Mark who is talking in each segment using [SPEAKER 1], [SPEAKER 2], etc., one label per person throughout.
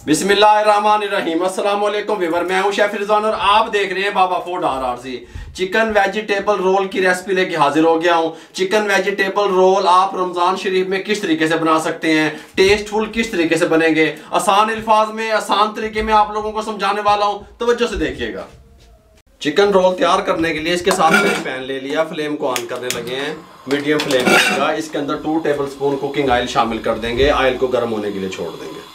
[SPEAKER 1] बिस्मिल्लाहिर्रहमानिर्रहीम। अस्सलाम वालेकुम व्यूअर, मैं हूं शेफ रिजवान और आप देख रहे हैं Baba food RRC। Chicken vegetable roll की रेसिपी लेके हाजिर हो गया हूं। चिकन वेजिटेबल रोल आप रमजान शरीफ में किस तरीके से बना सकते हैं, टेस्टफुल किस तरीके से बनेंगे, आसान अल्फाज में आसान तरीके में आप लोगों को समझाने वाला हूं, तवज्जो से देखिएगा। चिकन रोल तैयार करने के लिए इसके साथ मैंने पैन ले लिया, फ्लेम को ऑन करने लगे हैं, मीडियम फ्लेम रहेगा। इसके अंदर 2 टेबलस्पून कुकिंग ऑयल शामिल कर देंगे। ऑयल को गर्म होने के लिए छोड़ देंगे।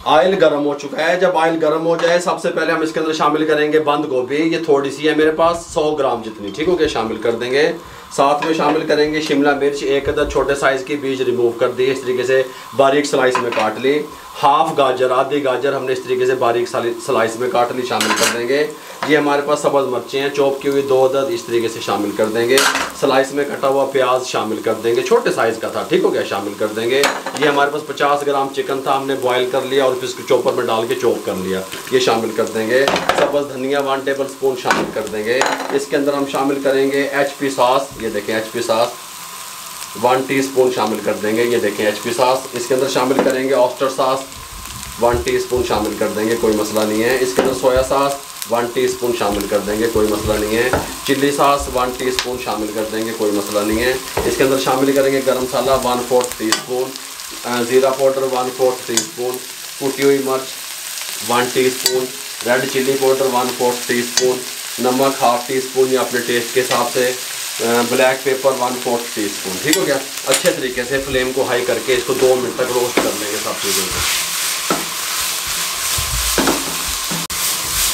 [SPEAKER 1] ऑयल गर्म हो चुका है। जब ऑयल गर्म हो जाए सबसे पहले हम इसके अंदर शामिल करेंगे बंद गोभी। ये थोड़ी सी है मेरे पास, 100 ग्राम जितनी, ठीक हो गया, शामिल कर देंगे। साथ में शामिल करेंगे शिमला मिर्च, एक अदद छोटे साइज़ की, बीज रिमूव कर दिए, इस तरीके से बारीक स्लाइस में काट ली। हाफ गाजर, आधी गाजर हमने इस तरीके से बारीक स्लाइस में काट ली, शामिल कर देंगे। ये हमारे पास सब्ज़ मिर्चें हैं, चॉप की हुई 2 अदद, इस तरीके से शामिल कर देंगे। स्लाइस में कटा हुआ प्याज शामिल कर देंगे, छोटे साइज़ का था, ठीक हो गया, शामिल कर देंगे। ये हमारे पास 50 ग्राम चिकन था, हमने बॉयल कर लिया और फिर इसको चॉपर में डाल के चॉप कर लिया, ये शामिल कर देंगे। सब्ज़ धनिया 1 टेबलस्पून शामिल कर देंगे। इसके अंदर हम शामिल करेंगे HP सॉस, ये देखें HP सॉस 1 टीस्पून शामिल कर देंगे, ये देखें HP सॉस। इसके अंदर शामिल करेंगे ऑयस्टर सॉस 1 टीस्पून शामिल कर देंगे, कोई मसला नहीं है। इसके अंदर सोया सॉस 1 टीस्पून शामिल कर देंगे, कोई मसला नहीं है। चिल्ली सॉस 1 टीस्पून शामिल कर देंगे, कोई मसला नहीं है। इसके अंदर शामिल करेंगे गरम मसाला 1/4 टीस्पून, ज़ीरा पाउडर 1/4 टीस्पून, कुटी हुई मिर्च 1 teaspoon, red chilli powder 1/4 teaspoon, नमक 1/2 टीस्पून या अपने टेस्ट के हिसाब से, ब्लैक पेपर 1/4 टीस्पून, ठीक हो गया। अच्छे तरीके से फ्लेम को हाई करके इसको 2 मिनट तक रोस्ट कर लेंगे सब चीज़ों को।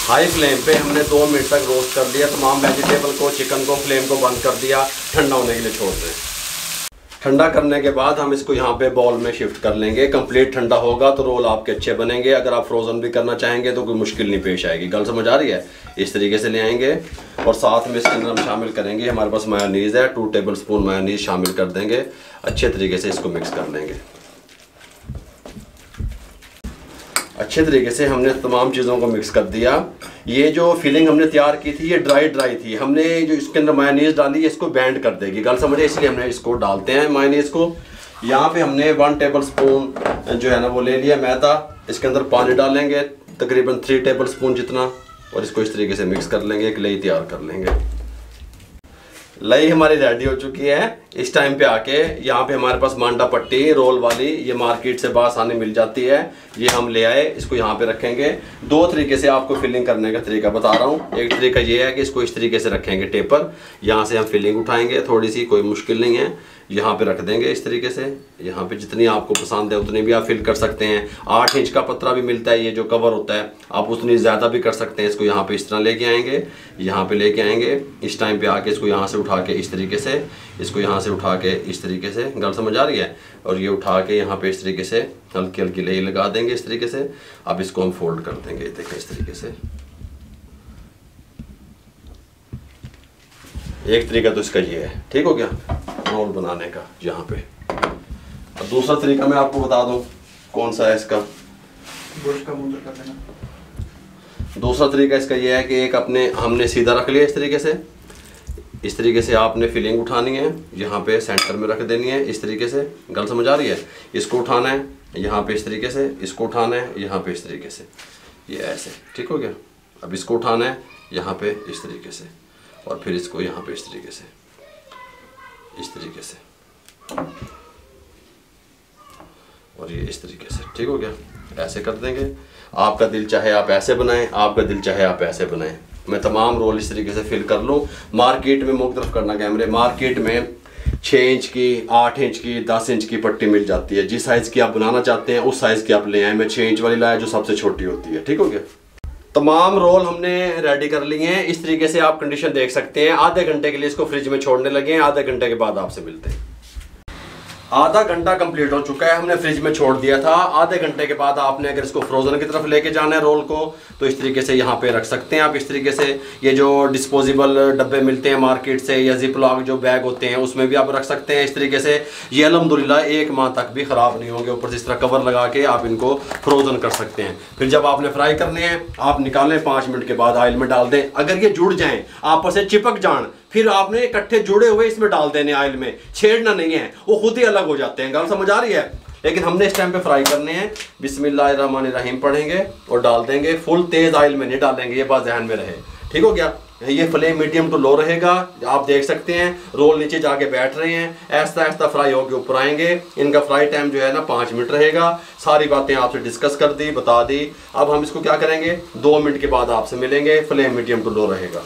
[SPEAKER 1] हाई फ्लेम पे हमने 2 मिनट तक रोस्ट कर लिया तमाम वेजिटेबल को, चिकन को। फ्लेम को बंद कर दिया, ठंडा होने के लिए छोड़ दें। ठंडा करने के बाद हम इसको यहाँ पे बाउल में शिफ्ट कर लेंगे। कंप्लीट ठंडा होगा तो रोल आपके अच्छे बनेंगे। अगर आप फ्रोज़न भी करना चाहेंगे तो कोई मुश्किल नहीं पेश आएगी। गल समझ आ रही है? इस तरीके से ले आएंगे और साथ में इसके अंदर हम शामिल करेंगे, हमारे पास मायोनीज़ है, 2 टेबलस्पून मायोनीज़ शामिल कर देंगे। अच्छे तरीके से इसको मिक्स कर लेंगे। अच्छे तरीके से हमने तमाम चीज़ों को मिक्स कर दिया। ये जो फिलिंग हमने तैयार की थी ये ड्राई थी। हमने जो इसके अंदर मायोनीज़ डाली है इसको बैंड कर देगी, गल समझे, इसलिए हमने इसको डालते हैं मायोनीज़ को। यहाँ पे हमने 1 टेबलस्पून जो है ना वो ले लिया मैदा। इसके अंदर पानी डालेंगे तकरीबन 3 टेबलस्पून जितना और इसको इस तरीके से मिक्स कर लेंगे, एक लई तैयार कर लेंगे। लई हमारी रेडी हो चुकी है। इस टाइम पे आके यहाँ पे हमारे पास मांडा पट्टी रोल वाली, ये मार्केट से बआसानी मिल जाती है, ये हम ले आए, इसको यहाँ पे रखेंगे। 2 तरीके से आपको फिलिंग करने का तरीका बता रहा हूँ। एक तरीका ये है कि इसको इस तरीके से रखेंगे टेपर, यहाँ से हम फिलिंग उठाएंगे, थोड़ी सी, कोई मुश्किल नहीं है, यहाँ पे रख देंगे इस तरीके से। यहाँ पे जितनी आपको पसंद है उतनी भी आप फिल कर सकते हैं। 8 इंच का पतरा भी मिलता है, ये जो कवर होता है, आप उतनी ज़्यादा भी कर सकते हैं। इसको यहाँ पे इस तरह लेके आएंगे, यहाँ पे लेके आएंगे। इस टाइम पे आके इसको यहाँ से उठा के इस तरीके से, इसको यहाँ से उठा के इस तरीके से, गल समझ आ रही है, और ये उठा के यहाँ पे इस तरीके से हल्की हल्की लेई लगा देंगे इस तरीके से। अब इसको हम फोल्ड कर देंगे, देखें इस तरीके से। एक तरीका तो इसका ये है, ठीक हो गया, रोल बनाने का यहाँ पे। अब दूसरा तरीका मैं आपको बता दूं कौन सा है इसका।
[SPEAKER 2] गोश्त का मुंडा कर देना।
[SPEAKER 1] दूसरा तरीका इसका ये है कि एक अपने हमने सीधा रख लिया इस तरीके से। इस तरीके से आपने फिलिंग उठानी है, यहाँ पे सेंटर में रख देनी है इस तरीके से, गल समझ आ रही है। इसको उठाना है यहाँ पे इस तरीके से, इसको उठाना है यहाँ पे इस तरीके से, ये ऐसे, ठीक हो गया। अब इसको उठाना है यहाँ पे इस तरीके से और फिर इसको यहाँ पे इस तरीके से, इस तरीके से, और ये इस तरीके से, ठीक हो गया। ऐसे कर देंगे। आपका दिल चाहे आप ऐसे बनाएं, आपका दिल चाहे आप ऐसे बनाएं। मैं तमाम रोल इस तरीके से फिल कर लूँ। मार्केट में मुख्तलिफ करना कैमरे, मार्केट में 6 इंच की, 8 इंच की, 10 इंच की पट्टी मिल जाती है। जिस साइज़ की आप बनाना चाहते हैं उस साइज़ की आप ले आए। मैं 6 इंच वाली लाया जो सबसे छोटी होती है, ठीक हो गया। तमाम रोल हमने रेडी कर लिए हैं। इस तरीके से आप कंडीशन देख सकते हैं। आधे घंटे के लिए इसको फ्रिज में छोड़ने लगे हैं। आधे घंटे के बाद आपसे मिलते हैं। आधा घंटा कंप्लीट हो चुका है, हमने फ्रिज में छोड़ दिया था। आधे घंटे के बाद आपने अगर इसको फ्रोज़न की तरफ लेके जाना है रोल को, तो इस तरीके से यहाँ पे रख सकते हैं आप। इस तरीके से ये जो डिस्पोजेबल डब्बे मिलते हैं मार्केट से या जिपलॉक जो बैग होते हैं उसमें भी आप रख सकते हैं इस तरीके से। ये अल्हम्दुलिल्लाह 1 माह तक भी ख़राब नहीं होंगे। ऊपर से इस तरह कवर लगा के आप इनको फ्रोज़न कर सकते हैं। फिर जब आपने फ्राई करने हैं आप निकालें, 5 मिनट के बाद ऑयल में डाल दें। अगर ये जुड़ जाएँ, आपस से चिपक जान, फिर आपने इकट्ठे जुड़े हुए इसमें डाल देने ऑयल में, छेड़ना नहीं है, वो खुद ही अलग हो जाते हैं। गल समझ आ रही है? लेकिन हमने इस टाइम पे फ्राई करने हैं। बिस्मिल्लाहिर्रहमानिर्रहीम पढ़ेंगे और डाल देंगे। फुल तेज ऑयल में नहीं डालेंगे, ये बात ध्यान में रहे, ठीक हो गया। ये फ्लेम मीडियम टू लो रहेगा। आप देख सकते हैं रोल नीचे जाके बैठ रहे हैं, ऐसा ऐसा फ्राई होके ऊपर आएंगे। इनका फ्राई टाइम जो है ना 5 मिनट रहेगा। सारी बातें आपसे डिस्कस कर दी, बता दी। अब हम इसको क्या करेंगे, 2 मिनट के बाद आपसे मिलेंगे। फ्लेम मीडियम टू लो रहेगा।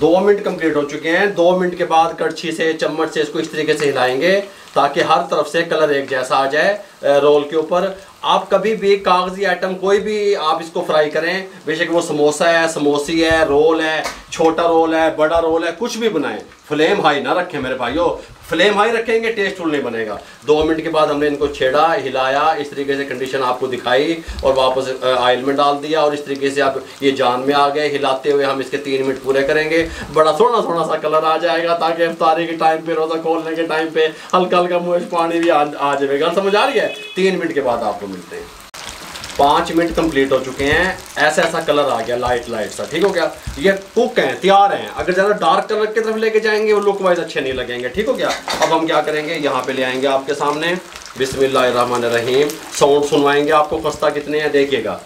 [SPEAKER 1] 2 मिनट कंप्लीट हो चुके हैं। 2 मिनट के बाद कड़छी से, चम्मच से इसको इस तरीके से हिलाएंगे ताकि हर तरफ से कलर एक जैसा आ जाए रोल के ऊपर। आप कभी भी कागजी आइटम कोई भी आप इसको फ्राई करें, बेशक वो समोसा है, समोसी है, रोल है, छोटा रोल है, बड़ा रोल है, कुछ भी बनाएं, फ्लेम हाई ना रखें मेरे भाइयों। फ्लेम हाई रखेंगे टेस्टफुल नहीं बनेगा। 2 मिनट के बाद हमने इनको छेड़ा, हिलाया, इस तरीके से कंडीशन आपको दिखाई और वापस ऑयल में डाल दिया और इस तरीके से आप ये जान में आ गए। हिलाते हुए हम इसके 3 मिनट पूरे करेंगे। बड़ा थोड़ा सा कलर आ जाएगा ताकि इफ्तारी के टाइम पे, रोज़ा खोलने के टाइम पे हल्का हल्का मुँह में पानी भी आ जाएगा। समझ आ रही है। 3 मिनट के बाद आपको मिलते हैं। 5 मिनट कंप्लीट हो चुके हैं। ऐसा ऐसा कलर आ गया, लाइट लाइट सा, ठीक हो गया। ये कुक हैं, तैयार हैं। अगर ज़्यादा डार्क कलर की तरफ लेके जाएंगे वो लुक वाइज अच्छे नहीं लगेंगे, ठीक हो गया। अब हम क्या करेंगे, यहाँ पे ले आएंगे आपके सामने। बिस्मिल्लाहिर्रहमानिर्रहीम। साउंड सुनवाएंगे आपको, खस्ता कितने हैं देखिएगा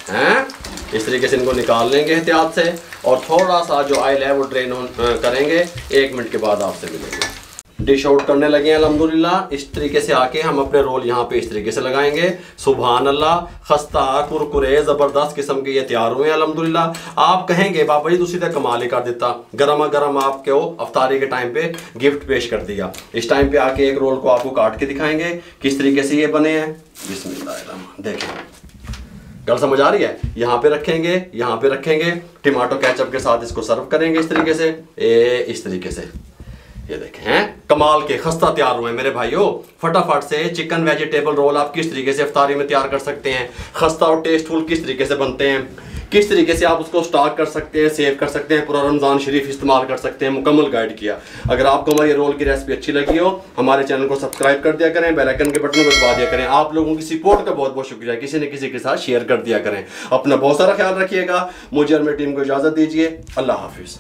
[SPEAKER 1] हैं। इस तरीके से इनको निकाल लेंगे एहतियात से और थोड़ा सा जो ऑयल है वो ड्रेन करेंगे। 1 मिनट के बाद आपसे मिलेंगे। डिश आउट करने लगे हैं अल्हम्दुलिल्लाह। इस तरीके से आके हम अपने रोल यहाँ पे इस तरीके से लगाएंगे। सुभान अल्लाह, खस्ता कुरकुरे ज़बरदस्त किस्म के ये तैयार हुए हैं अल्हम्दुलिल्लाह। आप कहेंगे बाबा जी तुसी तो कमाल ही कर देता, गरमा गरम आपको अफ्तारी के टाइम पे गिफ्ट पेश कर दिया। इस टाइम पे आके एक रोल को आपको काट के दिखाएंगे किस तरीके से ये बने हैं। बिस्मिल्लाह, देखें गल समझ आ रही है। यहाँ पे रखेंगे, यहाँ पे रखेंगे, टमाटो केचप के साथ इसको सर्व करेंगे इस तरीके से। इस तरीके से ये देखें हैं, कमाल के खस्ता तैयार हुए हैं मेरे भाइयों। फटाफट से चिकन वेजिटेबल रोल आप किस तरीके से इफ्तारी में तैयार कर सकते हैं, खस्ता और टेस्टफुल किस तरीके से बनते हैं, किस तरीके से आप उसको स्टॉक कर सकते हैं, सेव कर सकते हैं, पूरा रमज़ान शरीफ इस्तेमाल कर सकते हैं, मुकम्मल गाइड किया। अगर आपको हमारी रोल की रेसिपी अच्छी लगी हो, हमारे चैनल को सब्सक्राइब कर दिया करें, बेल आइकन के बटन को दबा दिया करें। आप लोगों की सपोर्ट का बहुत बहुत शुक्रिया। किसी न किसी के साथ शेयर कर दिया करें। अपना बहुत सारा ख्याल रखिएगा। मुझे और मेरी टीम को इजाज़त दीजिए। अल्लाह हाफिज़।